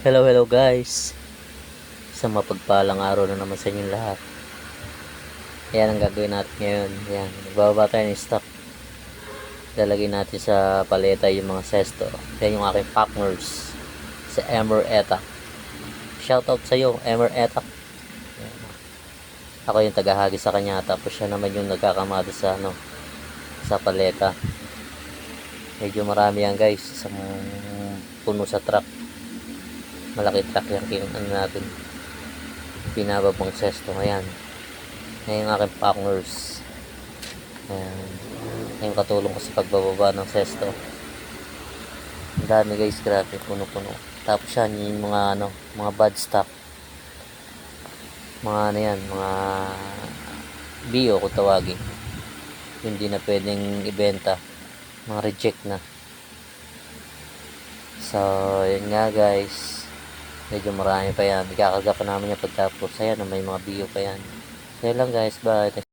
Hello guys. Isang mapagpalang araw na naman sa inyong lahat. Ayan ang gagawin natin ngayon. Ayan, magbababa tayo ng stock. Lalagay natin sa paleta yung mga sesto. Ayan yung aking partners. Si Emer Etak. Shoutout sa iyo, Emer Etak. Ako yung tagahagi sa kanya. Tapos siya naman yung nagkakamado sa sa paleta. Medyo marami yan guys. Isang puno sa truck. Malaki truck yung natin. Pinababang sesto. Ayan yung aking partners. Ayan yung katulong ko sa pagbababa ng sesto. Ang dami guys, grabe, puno-puno. Tapos yan yung mga bad stock, mga bio kung tawagin, hindi na pwedeng ibenta, mga reject na. So yun nga guys, medyo marami pa yan. Ikakarga pa namin yung pagtapos. Ayan, may mga bio pa yan. So yun lang guys, bye.